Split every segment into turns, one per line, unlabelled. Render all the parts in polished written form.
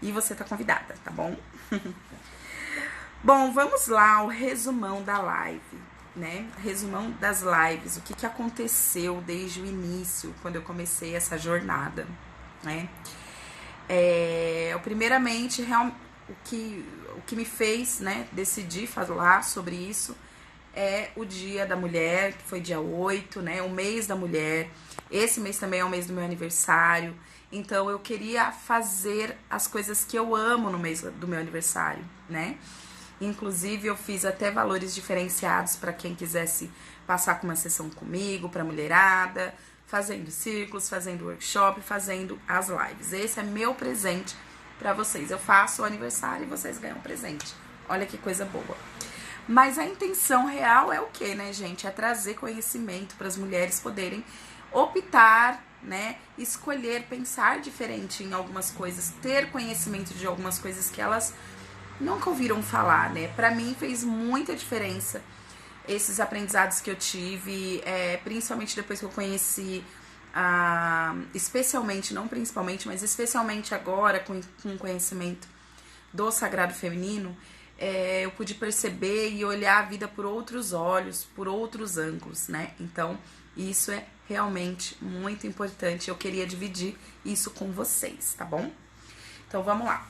E você tá convidada, tá bom? Bom, vamos lá, o resumão da live, né? Resumão das lives, o que aconteceu desde o início, quando eu comecei essa jornada, né? Primeiramente, o que me fez, né, decidir falar sobre isso é o Dia da Mulher, que foi dia 8, né? O mês da mulher. Esse mês também é o mês do meu aniversário. Então, eu queria fazer as coisas que eu amo no mês do meu aniversário, né? Inclusive, eu fiz até valores diferenciados para quem quisesse passar com uma sessão comigo, para mulherada, fazendo círculos, fazendo workshop, fazendo as lives. Esse é meu presente para vocês. Eu faço o aniversário e vocês ganham um presente. Olha que coisa boa. Mas a intenção real é o que, né, gente? É trazer conhecimento para as mulheres poderem optar, né, escolher, pensar diferente em algumas coisas, ter conhecimento de algumas coisas que elas nunca ouviram falar, né? Pra mim fez muita diferença esses aprendizados que eu tive, principalmente depois que eu conheci, especialmente, não principalmente, mas especialmente agora com conhecimento do sagrado feminino, eu pude perceber e olhar a vida por outros olhos, por outros ângulos, né? Então, isso é realmente muito importante. Eu queria dividir isso com vocês, tá bom? Então, vamos lá.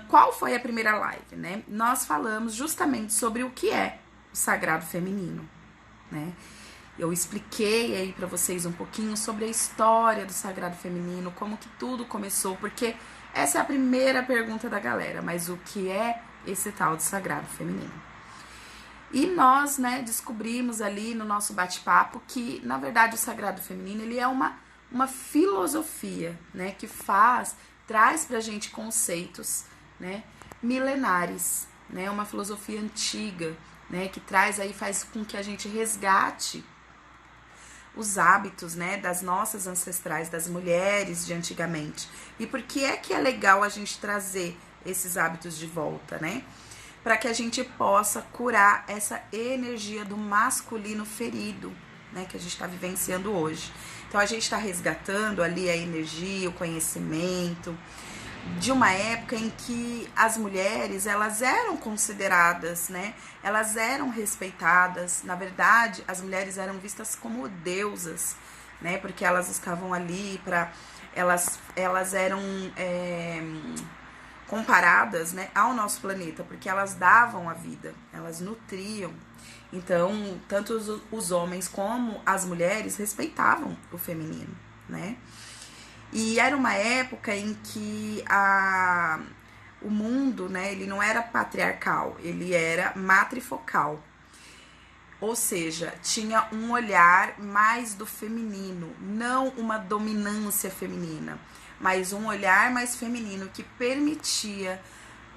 Qual foi a primeira live, né? Nós falamos justamente sobre o que é o sagrado feminino, né? Eu expliquei aí pra vocês um pouquinho sobre a história do sagrado feminino, como que tudo começou, porque essa é a primeira pergunta da galera, mas o que é esse tal de sagrado feminino? E nós, né, descobrimos ali no nosso bate-papo que, na verdade, o sagrado feminino, ele é uma filosofia, né, que traz pra gente conceitos, né, milenares, né, uma filosofia antiga, né, que faz com que a gente resgate os hábitos, né, das nossas ancestrais, das mulheres de antigamente. E por que é legal a gente trazer esses hábitos de volta, né? Para que a gente possa curar essa energia do masculino ferido, né, que a gente está vivenciando hoje. Então a gente está resgatando ali a energia, o conhecimento de uma época em que as mulheres, elas eram consideradas, né? Elas eram respeitadas. Na verdade, as mulheres eram vistas como deusas, né? Porque elas estavam ali elas eram comparadas, né, ao nosso planeta, porque elas davam a vida, elas nutriam. Então, tanto os homens como as mulheres respeitavam o feminino, né? E era uma época em que o mundo, né, ele não era patriarcal, ele era matrifocal. Ou seja, tinha um olhar mais do feminino, não uma dominância feminina, mas um olhar mais feminino que permitia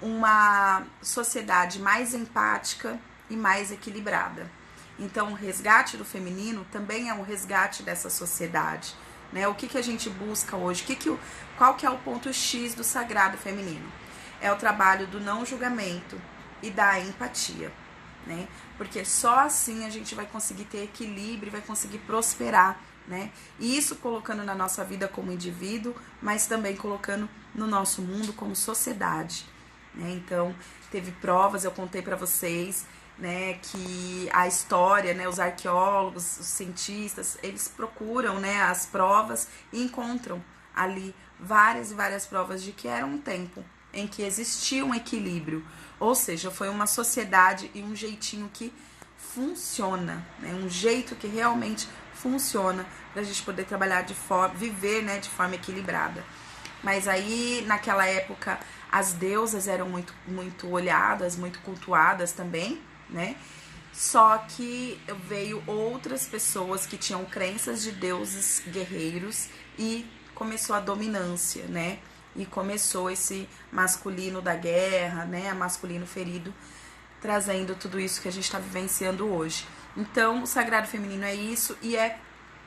uma sociedade mais empática e mais equilibrada. Então, o resgate do feminino também é um resgate dessa sociedade, né? O que a gente busca hoje? Qual que é o ponto X do sagrado feminino? É o trabalho do não julgamento e da empatia, né? Porque só assim a gente vai conseguir ter equilíbrio, vai conseguir prosperar, né? E isso colocando na nossa vida como indivíduo, mas também colocando no nosso mundo como sociedade, né? Então, teve provas, eu contei para vocês, né, que a história, né, os arqueólogos, os cientistas, eles procuram, né, as provas e encontram ali várias e várias provas de que era um tempo em que existia um equilíbrio, ou seja, foi uma sociedade e um jeitinho que funciona, né, um jeito que realmente funciona para a gente poder trabalhar viver, né, de forma equilibrada. Mas aí, naquela época, as deusas eram muito, muito olhadas, muito cultuadas também, né? Só que veio outras pessoas que tinham crenças de deuses guerreiros e começou a dominância, né? E começou esse masculino da guerra, né? Masculino ferido, trazendo tudo isso que a gente está vivenciando hoje. Então, o sagrado feminino é isso, e é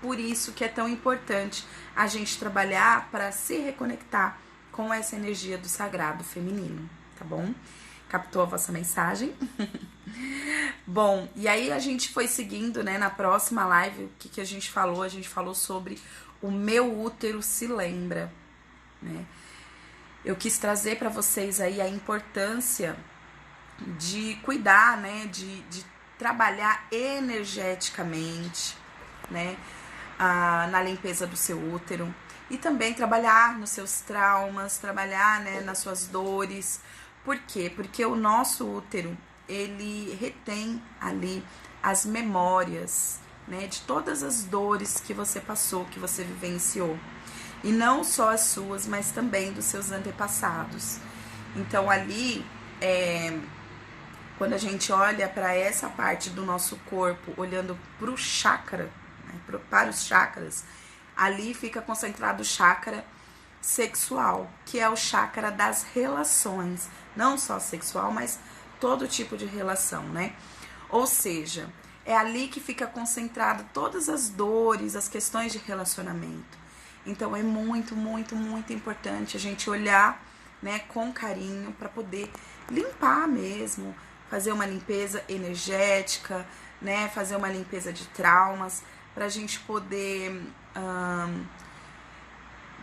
por isso que é tão importante a gente trabalhar para se reconectar com essa energia do sagrado feminino, tá bom? Captou a vossa mensagem? Bom, e aí a gente foi seguindo, né, na próxima live, o que a gente falou? A gente falou sobre o meu útero se lembra, né? eu quis trazer para vocês aí a importância de cuidar, né, de trabalhar energeticamente, né, na limpeza do seu útero e também trabalhar nos seus traumas, trabalhar, né, nas suas dores. Por quê? Porque o nosso útero, ele retém ali as memórias, né, de todas as dores que você passou, que você vivenciou. E não só as suas, mas também dos seus antepassados. Então ali, quando a gente olha para essa parte do nosso corpo, olhando para o chakra, né, para os chakras, ali fica concentrado o chakra sexual, que é o chakra das relações, não só sexual, mas todo tipo de relação, né? Ou seja, é ali que fica concentrado todas as dores, as questões de relacionamento. Então é muito, muito, muito importante a gente olhar, né, com carinho para poder limpar mesmo, fazer uma limpeza energética, né, fazer uma limpeza de traumas, para a gente poder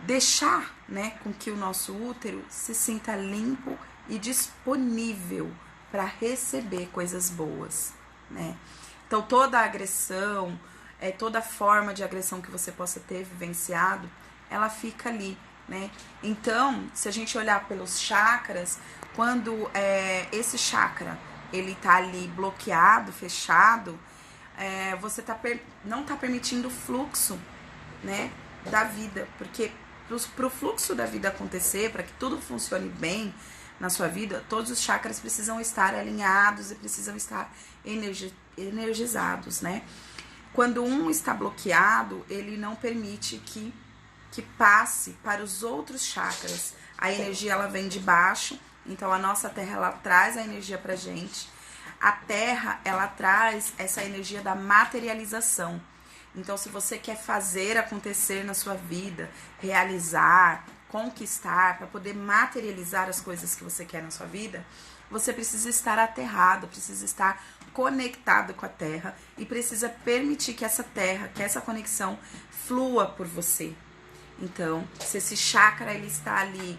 deixar, né, com que o nosso útero se sinta limpo e disponível para receber coisas boas, né? Então toda a agressão, toda forma de agressão que você possa ter vivenciado, ela fica ali, né? Então, se a gente olhar pelos chakras, quando esse chakra ele tá ali bloqueado, fechado, você não tá permitindo o fluxo, né, da vida, porque para o fluxo da vida acontecer, para que tudo funcione bem na sua vida, todos os chakras precisam estar alinhados e precisam estar energizados, né? Quando um está bloqueado, ele não permite que passe para os outros chakras. A energia, ela vem de baixo, então a nossa terra, ela traz a energia pra gente. A terra, ela traz essa energia da materialização. Então, se você quer fazer acontecer na sua vida, realizar, conquistar, para poder materializar as coisas que você quer na sua vida, você precisa estar aterrado, precisa estar conectado com a terra e precisa permitir que essa terra, que essa conexão flua por você. Então, se esse chakra ele está ali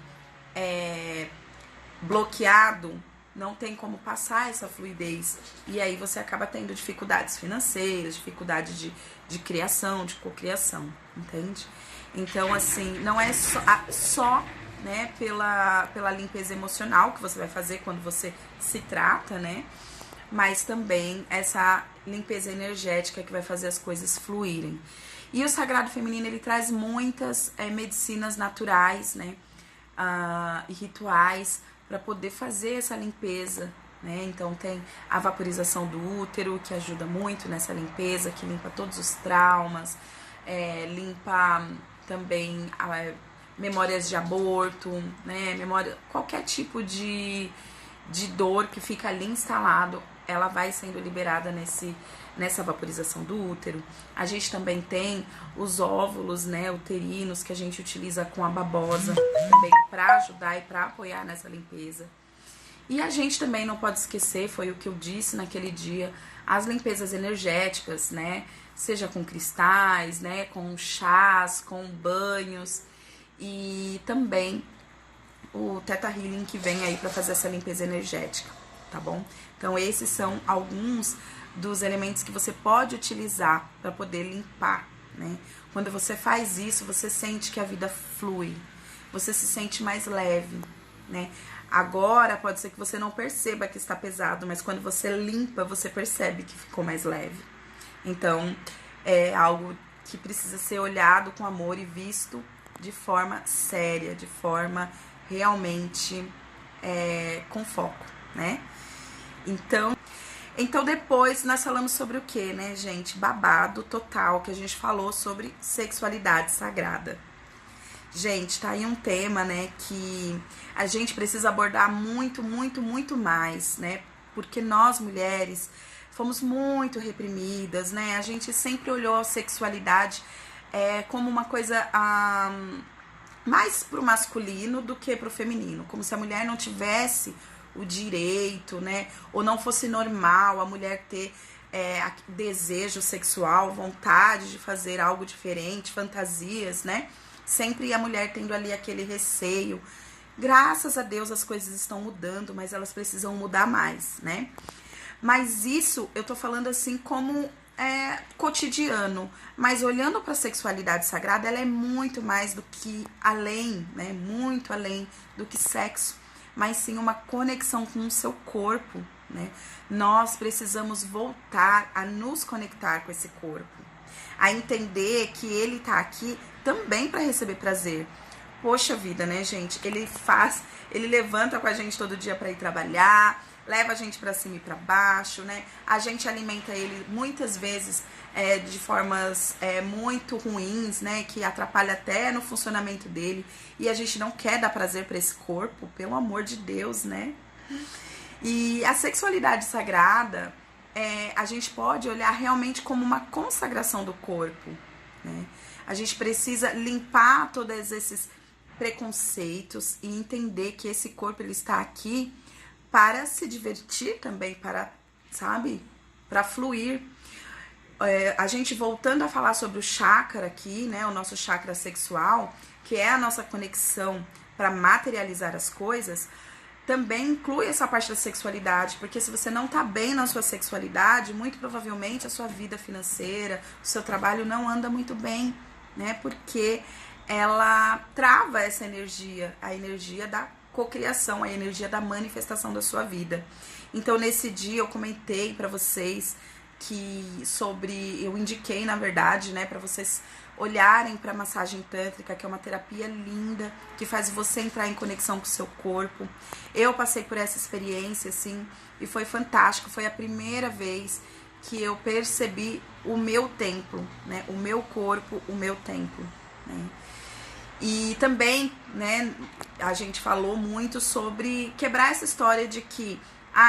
bloqueado, não tem como passar essa fluidez. E aí você acaba tendo dificuldades financeiras, dificuldade de criação, de cocriação, entende? Então, assim, não é só né, pela limpeza emocional que você vai fazer quando você se trata, né? Mas também essa limpeza energética que vai fazer as coisas fluírem. E o Sagrado Feminino, ele traz muitas medicinas naturais, né? E rituais para poder fazer essa limpeza, né? Então tem a vaporização do útero, que ajuda muito nessa limpeza, que limpa todos os traumas, limpa também memórias de aborto, né? Qualquer tipo de dor que fica ali instalado, ela vai sendo liberada nessa vaporização do útero. A gente também tem os óvulos, né, uterinos, que a gente utiliza com a babosa também para ajudar e para apoiar nessa limpeza. E a gente também não pode esquecer, foi o que eu disse naquele dia, as limpezas energéticas, né, seja com cristais, né, com chás, com banhos, e também o Theta Healing que vem aí para fazer essa limpeza energética, tá bom? Então esses são alguns dos elementos que você pode utilizar para poder limpar, né? Quando você faz isso, você sente que a vida flui, você se sente mais leve, né? Agora pode ser que você não perceba que está pesado, mas quando você limpa, você percebe que ficou mais leve. Então é algo que precisa ser olhado com amor e visto de forma séria, de forma realmente com foco, né? Então depois nós falamos sobre o que, né, gente? Babado total, que a gente falou sobre sexualidade sagrada. Gente, tá aí um tema, né, que a gente precisa abordar muito, muito, muito mais, né? Porque nós, mulheres, fomos muito reprimidas, né? A gente sempre olhou a sexualidade como uma coisa mais pro masculino do que pro feminino. Como se a mulher não tivesse o direito, né? Ou não fosse normal a mulher ter desejo sexual, vontade de fazer algo diferente, fantasias, né? Sempre a mulher tendo ali aquele receio Graças a Deus as coisas estão mudando, mas elas precisam mudar mais, né? Mas isso eu tô falando assim como cotidiano, mas olhando para a sexualidade sagrada, ela é muito mais do que além, né? Muito além do que sexo, mas sim uma conexão com o seu corpo, né? Nós precisamos voltar a nos conectar com esse corpo, a entender que ele tá aqui também para receber prazer. Poxa vida, né, gente? Ele levanta com a gente todo dia para ir trabalhar, leva a gente para cima e para baixo, né? A gente alimenta ele muitas vezes de formas muito ruins, né? Que atrapalha até no funcionamento dele. E a gente não quer dar prazer para esse corpo, pelo amor de Deus, né? E a sexualidade sagrada, a gente pode olhar realmente como uma consagração do corpo, né? A gente precisa limpar todos esses preconceitos e entender que esse corpo ele está aqui para se divertir também, para, sabe, para fluir. A gente voltando a falar sobre o chakra aqui, né, o nosso chakra sexual, que é a nossa conexão para materializar as coisas, também inclui essa parte da sexualidade, porque se você não tá bem na sua sexualidade, muito provavelmente a sua vida financeira, o seu trabalho não anda muito bem, né, porque ela trava essa energia, a energia da cocriação, a energia da manifestação da sua vida. Então, nesse dia eu comentei para vocês eu indiquei, na verdade, né, para vocês olharem para a massagem tântrica, que é uma terapia linda, que faz você entrar em conexão com o seu corpo. Eu passei por essa experiência, assim, e foi fantástico. Foi a primeira vez que eu percebi o meu templo, né, o meu corpo, o meu templo, né. E também, né, a gente falou muito sobre quebrar essa história de que,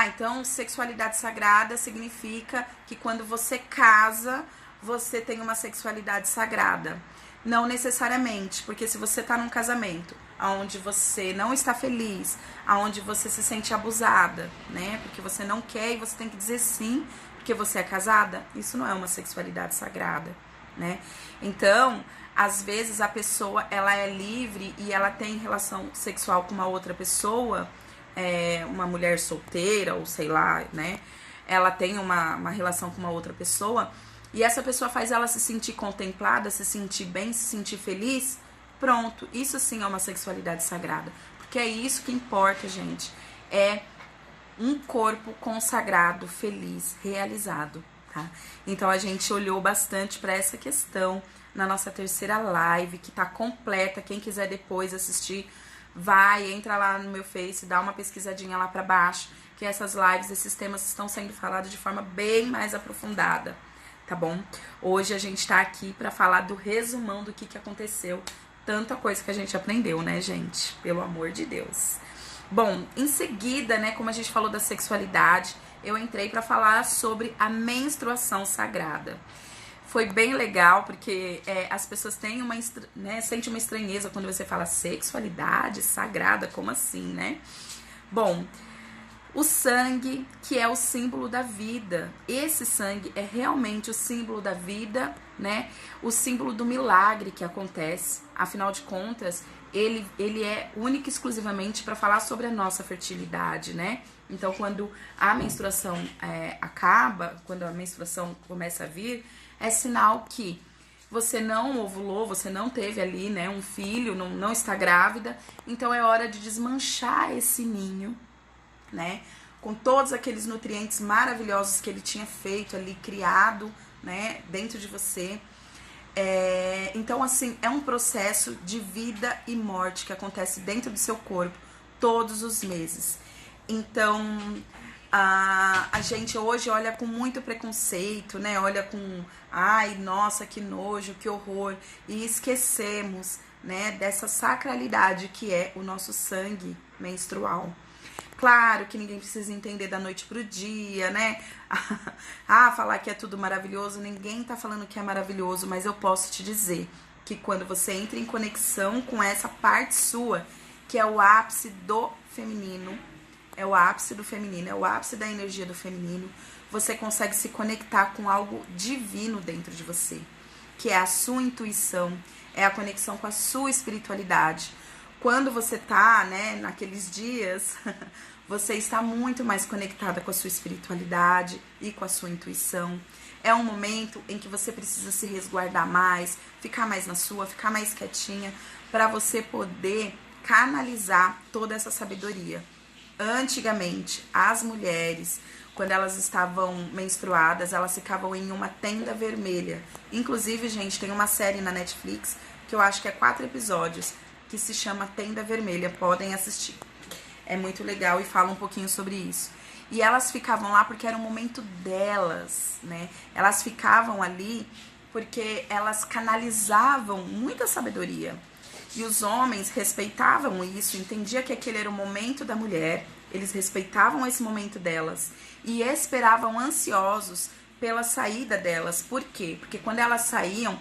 então sexualidade sagrada significa que quando você casa, você tem uma sexualidade sagrada. Não necessariamente, porque se você tá num casamento onde você não está feliz, onde você se sente abusada, né, porque você não quer e você tem que dizer sim, porque você é casada, isso não é uma sexualidade sagrada, né? Então, às vezes a pessoa ela é livre e ela tem relação sexual com uma outra pessoa, uma mulher solteira ou sei lá, né? Ela tem uma relação com uma outra pessoa e essa pessoa faz ela se sentir contemplada, se sentir bem, se sentir feliz. Pronto, isso sim é uma sexualidade sagrada, porque é isso que importa, gente. É um corpo consagrado, feliz, realizado, tá? Então a gente olhou bastante para essa questão na nossa terceira live, que tá completa. Quem quiser depois assistir, entra lá no meu Face, dá uma pesquisadinha lá para baixo, que essas lives, esses temas estão sendo falados de forma bem mais aprofundada, tá bom? Hoje a gente tá aqui para falar do resumão do que aconteceu, tanta coisa que a gente aprendeu, né, gente? Pelo amor de Deus. Bom, em seguida, né, como a gente falou da sexualidade, eu entrei para falar sobre a menstruação sagrada. Foi bem legal, porque as pessoas têm sentem uma estranheza quando você fala sexualidade sagrada, como assim, né? Bom, o sangue, que é o símbolo da vida, esse sangue é realmente o símbolo da vida, né? O símbolo do milagre que acontece, afinal de contas, ele é único e exclusivamente para falar sobre a nossa fertilidade, né? Então, quando a menstruação acaba, quando a menstruação começa a vir, é sinal que você não ovulou, você não teve ali, né, um filho, não está grávida. Então, é hora de desmanchar esse ninho, né, com todos aqueles nutrientes maravilhosos que ele tinha feito ali, criado, né, dentro de você. Então, assim, é um processo de vida e morte que acontece dentro do seu corpo todos os meses. Então, a gente hoje olha com muito preconceito, né? Olha com, ai, nossa, que nojo, que horror. E esquecemos, né, dessa sacralidade que é o nosso sangue menstrual. Claro que ninguém precisa entender da noite pro dia, né? Falar que é tudo maravilhoso, ninguém tá falando que é maravilhoso, mas eu posso te dizer que quando você entra em conexão com essa parte sua, que é o ápice do feminino, é o ápice do feminino, é o ápice da energia do feminino, você consegue se conectar com algo divino dentro de você, que é a sua intuição, é a conexão com a sua espiritualidade. quando você tá, né, naqueles dias, você está muito mais conectada com a sua espiritualidade e com a sua intuição. É um momento em que você precisa se resguardar mais, ficar mais na sua, ficar mais quietinha, para você poder canalizar toda essa sabedoria. Antigamente, as mulheres, quando elas estavam menstruadas, elas ficavam em uma tenda vermelha. Inclusive, gente, tem uma série na Netflix, que eu acho que é 4 episódios, que se chama Tenda Vermelha. Podem assistir. É muito legal e fala um pouquinho sobre isso. E elas ficavam lá porque era o momento delas, né? Elas ficavam ali porque elas canalizavam muita sabedoria. E os homens respeitavam isso, entendiam que aquele era o momento da mulher, eles respeitavam esse momento delas e esperavam ansiosos pela saída delas. Por quê? Porque quando elas saíam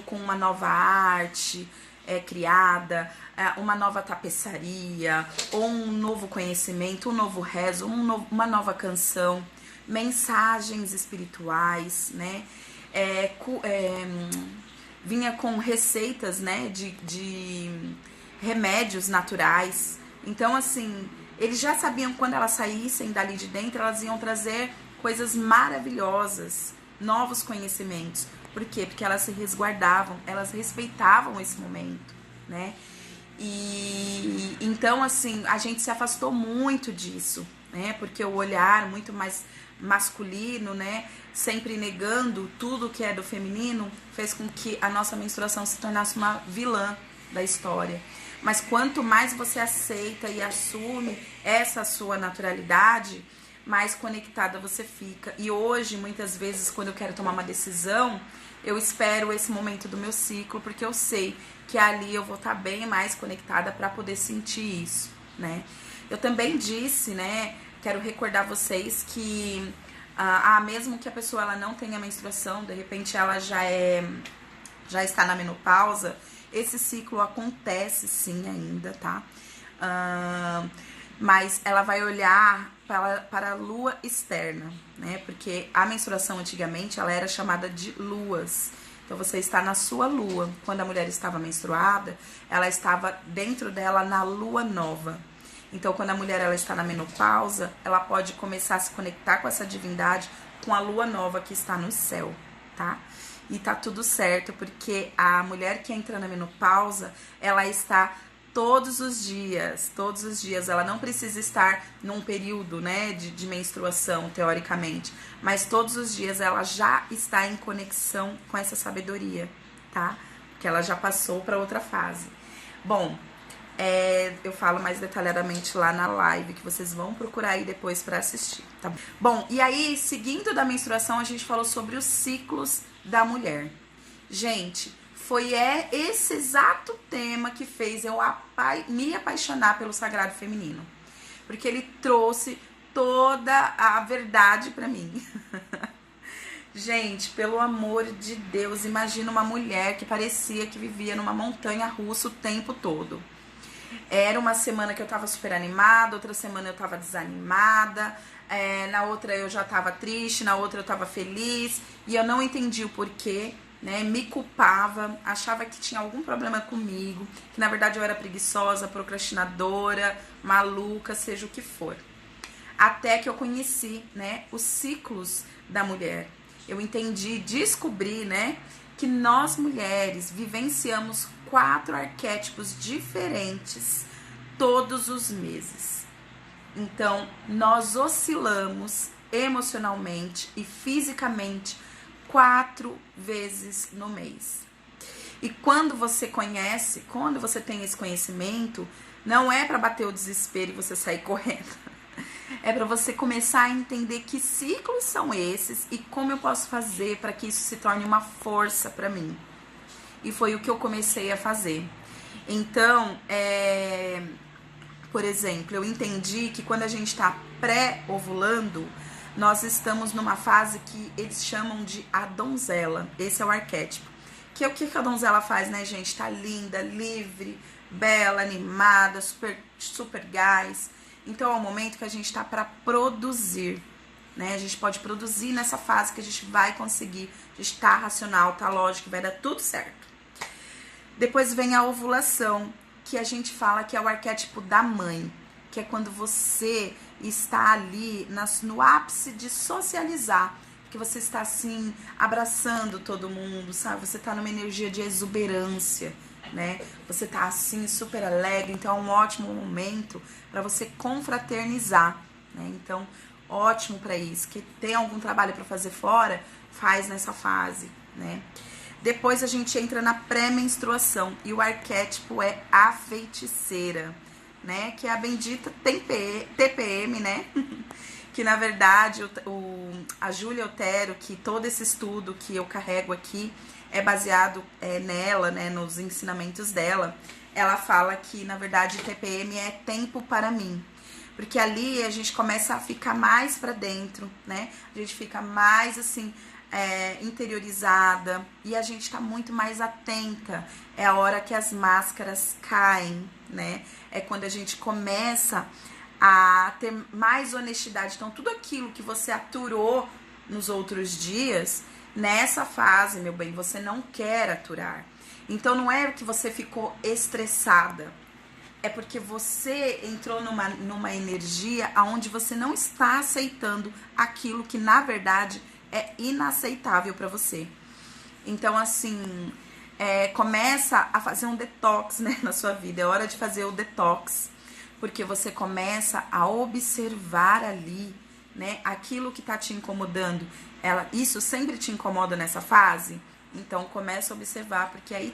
com uma nova arte criada, uma nova tapeçaria, ou um novo conhecimento, um novo rezo, uma nova canção, mensagens espirituais, né? Vinha com receitas, né, de remédios naturais. Então, assim, eles já sabiam que quando elas saíssem dali de dentro, elas iam trazer coisas maravilhosas, novos conhecimentos. Por quê? Porque elas se resguardavam, elas respeitavam esse momento, né? E então, assim, a gente se afastou muito disso, né? Porque o olhar muito mais masculino, né, sempre negando tudo que é do feminino, fez com que a nossa menstruação se tornasse uma vilã da história. Mas quanto mais você aceita e assume essa sua naturalidade, mais conectada você fica. E hoje, muitas vezes, quando eu quero tomar uma decisão, eu espero esse momento do meu ciclo, porque eu sei que ali eu vou estar bem mais conectada para poder sentir isso, né? Eu também disse, né, quero recordar vocês que mesmo que a pessoa ela não tenha menstruação, de repente ela já está na menopausa, esse ciclo acontece sim ainda, tá? Mas ela vai olhar para a lua externa, né? Porque a menstruação antigamente ela era chamada de luas. Então você está na sua lua. Quando a mulher estava menstruada, ela estava dentro dela na lua nova. Então, quando a mulher ela está na menopausa, ela pode começar a se conectar com essa divindade, com a lua nova que está no céu, tá? E tá tudo certo, porque a mulher que entra na menopausa, ela está todos os dias, ela não precisa estar num período, né, de menstruação, teoricamente, mas todos os dias ela já está em conexão com essa sabedoria, tá? Porque ela já passou para outra fase. Bom, eu falo mais detalhadamente lá na live, que vocês vão procurar aí depois para assistir, tá? Bom, e aí, seguindo da menstruação, a gente falou sobre os ciclos da mulher. Gente, foi esse exato tema que fez eu me apaixonar pelo sagrado feminino. Porque ele trouxe toda a verdade para mim. Gente, pelo amor de Deus, imagina uma mulher que parecia que vivia numa montanha russa o tempo todo. Era uma semana que eu tava super animada, outra semana eu tava desanimada, na outra eu já tava triste, na outra eu tava feliz, e eu não entendi o porquê, né? Me culpava, achava que tinha algum problema comigo, que na verdade eu era preguiçosa, procrastinadora, maluca, seja o que for. Até que eu conheci, né, os ciclos da mulher. Eu entendi, descobri, né, que nós mulheres vivenciamos 4 arquétipos diferentes todos os meses. Então, nós oscilamos emocionalmente e fisicamente 4 vezes no mês. E quando você tem esse conhecimento, não é para bater o desespero e você sair correndo. É para você começar a entender que ciclos são esses e como eu posso fazer para que isso se torne uma força para mim. E foi o que eu comecei a fazer. Então, por exemplo, eu entendi que quando a gente está pré-ovulando, nós estamos numa fase que eles chamam de a donzela. Esse é o arquétipo. Que é o que a donzela faz, né, gente? Tá linda, livre, bela, animada, super gás. Então é o momento que a gente está para produzir, né? A gente pode produzir nessa fase que a gente vai conseguir. A gente tá racional, tá lógico, vai dar tudo certo. Depois vem a ovulação, que a gente fala que é o arquétipo da mãe, que é quando você está ali no ápice de socializar, que você está assim, abraçando todo mundo, sabe? Você está numa energia de exuberância, né? Você tá assim, super alegre, então é um ótimo momento para você confraternizar, né? Então, ótimo para isso. Que tem algum trabalho para fazer fora, faz nessa fase, né? Depois a gente entra na pré-menstruação e o arquétipo é a feiticeira, né? Que é a bendita TPM, né? Que na verdade a Júlia Otero, que todo esse estudo que eu carrego aqui é baseado nela, né, nos ensinamentos dela. Ela fala que na verdade TPM é tempo para mim, porque ali a gente começa a ficar mais para dentro, né? A gente fica mais assim interiorizada e a gente tá muito mais atenta. É a hora que as máscaras caem, né? É quando a gente começa a ter mais honestidade. Então, tudo aquilo que você aturou nos outros dias, nessa fase, meu bem, você não quer aturar. Então, não é que você ficou estressada, é porque você entrou numa energia onde você não está aceitando aquilo que, na verdade, é inaceitável para você. Então, assim, começa a fazer um detox, né, na sua vida. É hora de fazer o detox. Porque você começa a observar ali, né, aquilo que tá te incomodando. Isso sempre te incomoda nessa fase? Então começa a observar, porque aí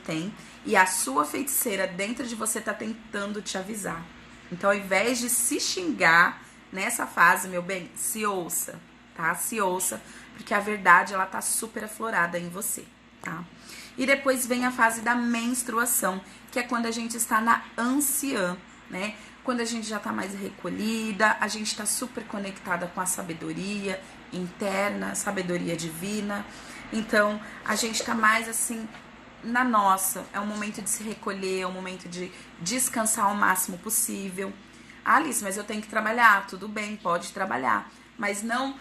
tem. E a sua feiticeira dentro de você tá tentando te avisar. Então ao invés de se xingar nessa fase, meu bem, se ouça, tá? Se ouça, porque a verdade ela tá super aflorada em você, tá? E depois vem a fase da menstruação, que é quando a gente está na anciã, né? Quando a gente já tá mais recolhida, a gente tá super conectada com a sabedoria interna, sabedoria divina. Então, a gente tá mais assim na nossa. É um momento de se recolher, é um momento de descansar o máximo possível. Ah, Alice, mas eu tenho que trabalhar. Tudo bem, pode trabalhar. Mas não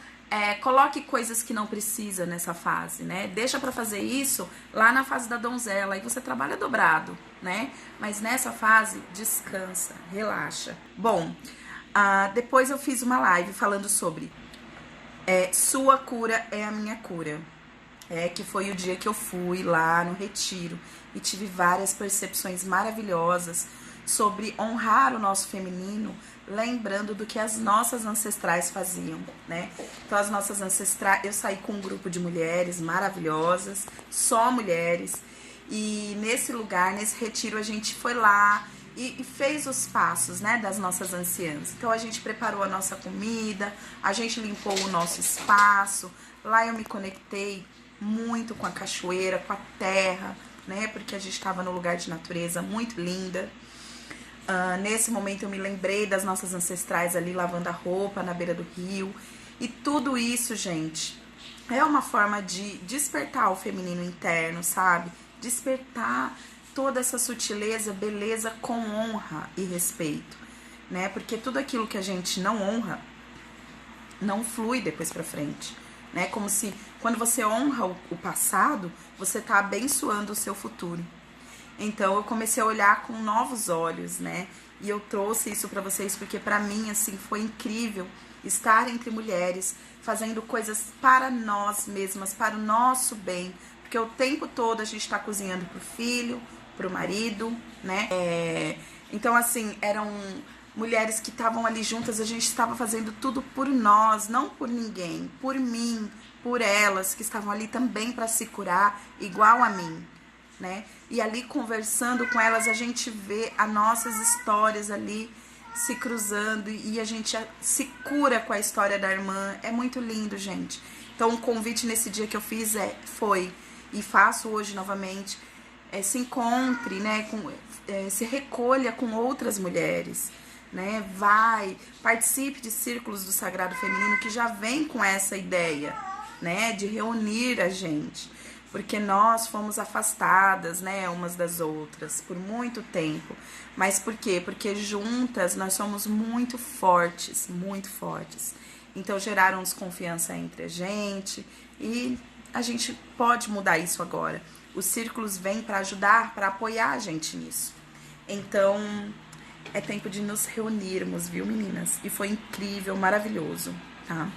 coloque coisas que não precisa nessa fase, né? Deixa pra fazer isso lá na fase da donzela. Aí você trabalha dobrado, né? Mas nessa fase, descansa, relaxa. Bom, depois eu fiz uma live falando sobre sua cura é a minha cura. Que foi o dia que eu fui lá no retiro e tive várias percepções maravilhosas sobre honrar o nosso feminino, lembrando do que as nossas ancestrais faziam, né? Então as nossas ancestrais, eu saí com um grupo de mulheres maravilhosas, só mulheres, e nesse lugar, nesse retiro, a gente foi lá e fez os passos, né, das nossas anciãs. Então a gente preparou a nossa comida, a gente limpou o nosso espaço, lá eu me conectei muito com a cachoeira, com a terra, né, porque a gente estava num lugar de natureza muito linda. Nesse momento eu me lembrei das nossas ancestrais ali lavando a roupa na beira do rio. E tudo isso, gente, é uma forma de despertar o feminino interno, sabe? Despertar toda essa sutileza, beleza com honra e respeito, né? Porque tudo aquilo que a gente não honra, não flui depois pra frente, né? Como se quando você honra o passado, você tá abençoando o seu futuro. Então eu comecei a olhar com novos olhos, né? E eu trouxe isso pra vocês porque pra mim, assim, foi incrível estar entre mulheres, fazendo coisas para nós mesmas, para o nosso bem. Porque o tempo todo a gente tá cozinhando pro filho, pro marido, né? Então, assim, eram mulheres que estavam ali juntas, a gente estava fazendo tudo por nós, não por ninguém, por mim, por elas, que estavam ali também para se curar, igual a mim, né? E ali conversando com elas, a gente vê as nossas histórias ali se cruzando e a gente se cura com a história da irmã. É muito lindo, gente. Então, o convite nesse dia que eu fiz foi, e faço hoje novamente, se encontre, né? Se recolha com outras mulheres, né? Participe de círculos do Sagrado Feminino que já vem com essa ideia, né? De reunir a gente. Porque nós fomos afastadas, né, umas das outras por muito tempo. Mas por quê? Porque juntas nós somos muito fortes, muito fortes. Então geraram desconfiança entre a gente e a gente pode mudar isso agora. Os círculos vêm para ajudar, para apoiar a gente nisso, Então, é tempo de nos reunirmos, viu, meninas? E foi incrível, maravilhoso, tá?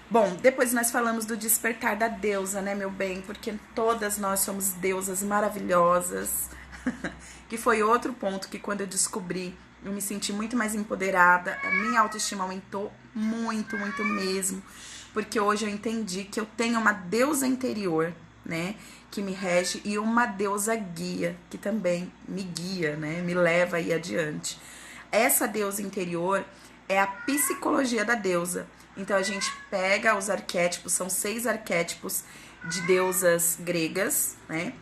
Bom, depois nós falamos do despertar da deusa, né, meu bem? Porque todas nós somos deusas maravilhosas. Que foi outro ponto que quando eu descobri, eu me senti muito mais empoderada. A minha autoestima aumentou muito, muito mesmo. Porque hoje eu entendi que eu tenho uma deusa interior, né, que me rege, e uma deusa guia, que também me guia, né, me leva aí adiante. Essa deusa interior é a psicologia da deusa. Então a gente pega os arquétipos, são 6 arquétipos de deusas gregas, né,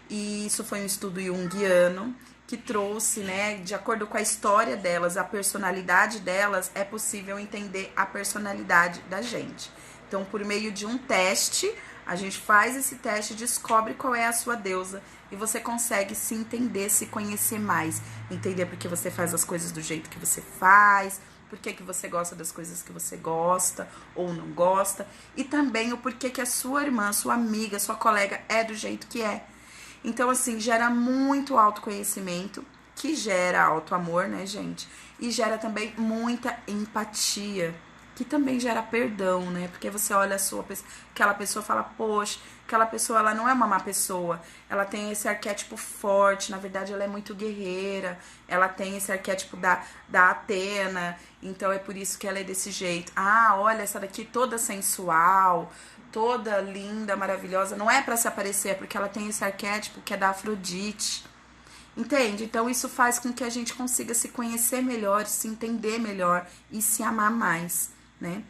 e isso foi um estudo junguiano que trouxe, né, de acordo com a história delas, a personalidade delas, é possível entender a personalidade da gente. Então, por meio de um teste, a gente faz esse teste, descobre qual é a sua deusa e você consegue se entender, se conhecer mais. Entender porque você faz as coisas do jeito que você faz, por que você gosta das coisas que você gosta ou não gosta, e também o porquê que a sua irmã, sua amiga, sua colega é do jeito que é. Então, assim, gera muito autoconhecimento, que gera autoamor, né, gente? E gera também muita empatia, que também gera perdão, né? Porque você olha aquela pessoa e fala, poxa, aquela pessoa, ela não é uma má pessoa, ela tem esse arquétipo forte, na verdade ela é muito guerreira, ela tem esse arquétipo da Atena, então é por isso que ela é desse jeito. Ah, olha, essa daqui toda sensual, toda linda, maravilhosa, não é pra se aparecer, é porque ela tem esse arquétipo que é da Afrodite. Entende? Então isso faz com que a gente consiga se conhecer melhor, se entender melhor e se amar mais, né?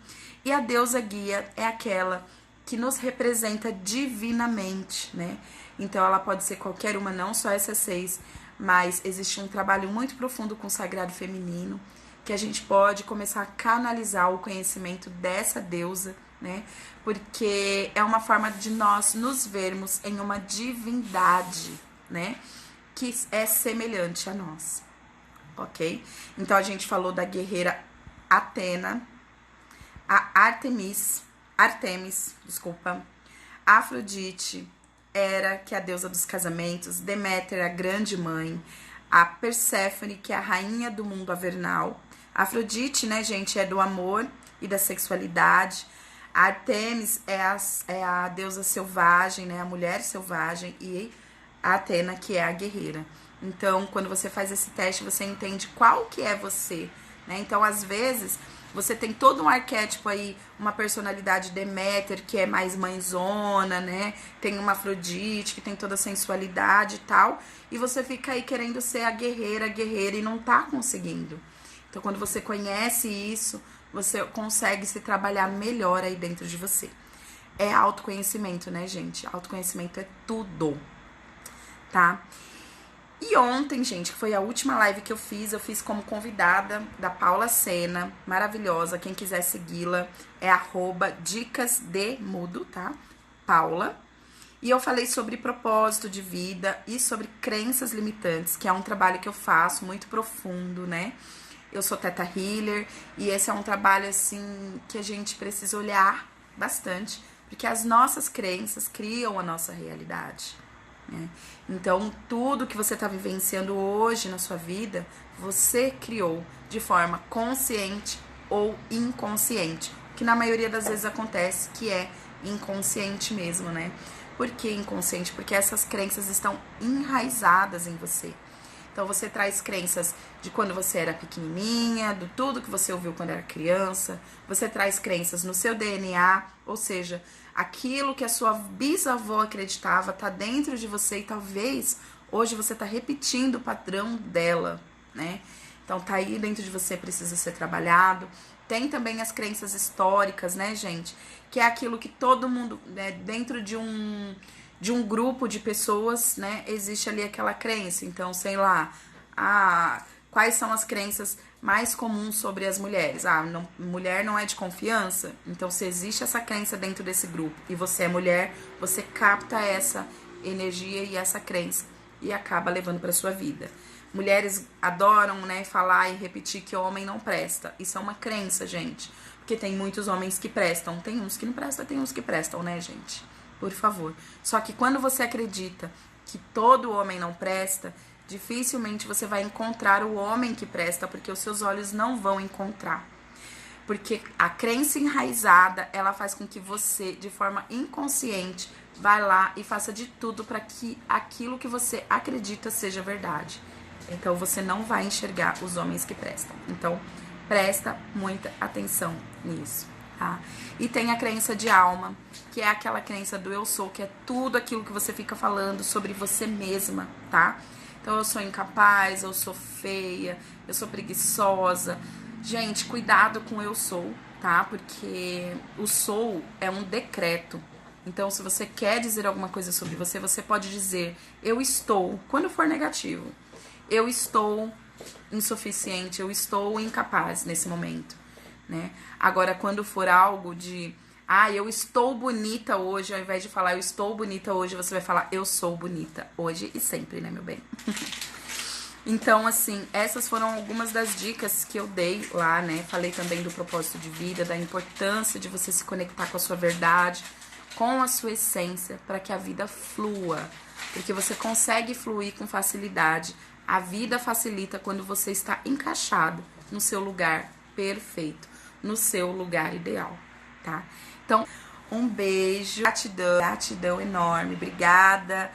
E a deusa guia é aquela que nos representa divinamente, né? Então ela pode ser qualquer uma, não só essas 6, mas existe um trabalho muito profundo com o sagrado feminino, que a gente pode começar a canalizar o conhecimento dessa deusa, né? Porque é uma forma de nós nos vermos em uma divindade, né? Que é semelhante a nós, ok? Então a gente falou da guerreira Atena, a Artemis, desculpa, Afrodite, Hera, que é a deusa dos casamentos, Deméter, a grande mãe, a Perséfone, que é a rainha do mundo avernal. Afrodite, né, gente, é do amor e da sexualidade. A Artemis é a deusa selvagem, né, a mulher selvagem, e a Atena, que é a guerreira. Então, quando você faz esse teste, você entende qual que é você, né? Então, às vezes, você tem todo um arquétipo aí, uma personalidade Deméter, que é mais mãezona, né? Tem uma Afrodite, que tem toda a sensualidade e tal. E você fica aí querendo ser a guerreira, e não tá conseguindo. Então, quando você conhece isso, você consegue se trabalhar melhor aí dentro de você. É autoconhecimento, né, gente? Autoconhecimento é tudo, tá? E ontem, gente, que foi a última live que eu fiz como convidada da Paula Sena, maravilhosa. Quem quiser segui-la é @dicasdemudo, tá? Paula. E eu falei sobre propósito de vida e sobre crenças limitantes, que é um trabalho que eu faço muito profundo, né? Eu sou Theta Healer e esse é um trabalho, assim, que a gente precisa olhar bastante, porque as nossas crenças criam a nossa realidade, né? Então, tudo que você está vivenciando hoje na sua vida, você criou de forma consciente ou inconsciente, que na maioria das vezes acontece que é inconsciente mesmo, né? Por que inconsciente? Porque essas crenças estão enraizadas em você. Então, você traz crenças de quando você era pequenininha, do tudo que você ouviu quando era criança. Você traz crenças no seu DNA, ou seja, aquilo que a sua bisavó acreditava tá dentro de você e talvez hoje você tá repetindo o padrão dela, né? Então, tá aí dentro de você, precisa ser trabalhado. Tem também as crenças históricas, né, gente? Que é aquilo que todo mundo, né, dentro de um grupo de pessoas, né, existe ali aquela crença. Então, sei lá, quais são as crenças mais comuns sobre as mulheres? Mulher não é de confiança? Então, se existe essa crença dentro desse grupo e você é mulher, você capta essa energia e essa crença e acaba levando para sua vida. Mulheres adoram, né, falar e repetir que homem não presta. Isso é uma crença, gente. Porque tem muitos homens que prestam. Tem uns que não prestam, tem uns que prestam, né, gente? Por favor. Só que quando você acredita que todo homem não presta, Dificilmente você vai encontrar o homem que presta, porque os seus olhos não vão encontrar. Porque a crença enraizada, ela faz com que você, de forma inconsciente, vá lá e faça de tudo para que aquilo que você acredita seja verdade. Então você não vai enxergar os homens que prestam. Então presta muita atenção nisso, tá? E tem a crença de alma, que é aquela crença do eu sou, que é tudo aquilo que você fica falando sobre você mesma, tá? Então eu sou incapaz, eu sou feia, eu sou preguiçosa. Gente, cuidado com eu sou, tá? Porque o sou é um decreto. Então, se você quer dizer alguma coisa sobre você, você pode dizer eu estou, quando for negativo. Eu estou insuficiente, eu estou incapaz nesse momento, né? Agora, quando for algo de eu estou bonita hoje, ao invés de falar eu estou bonita hoje, você vai falar eu sou bonita hoje e sempre, né, meu bem? Então, assim, essas foram algumas das dicas que eu dei lá, né? Falei também do propósito de vida, da importância de você se conectar com a sua verdade, com a sua essência, para que a vida flua. Porque você consegue fluir com facilidade. A vida facilita quando você está encaixado no seu lugar perfeito, no seu lugar ideal, tá? Então, um beijo, gratidão enorme, obrigada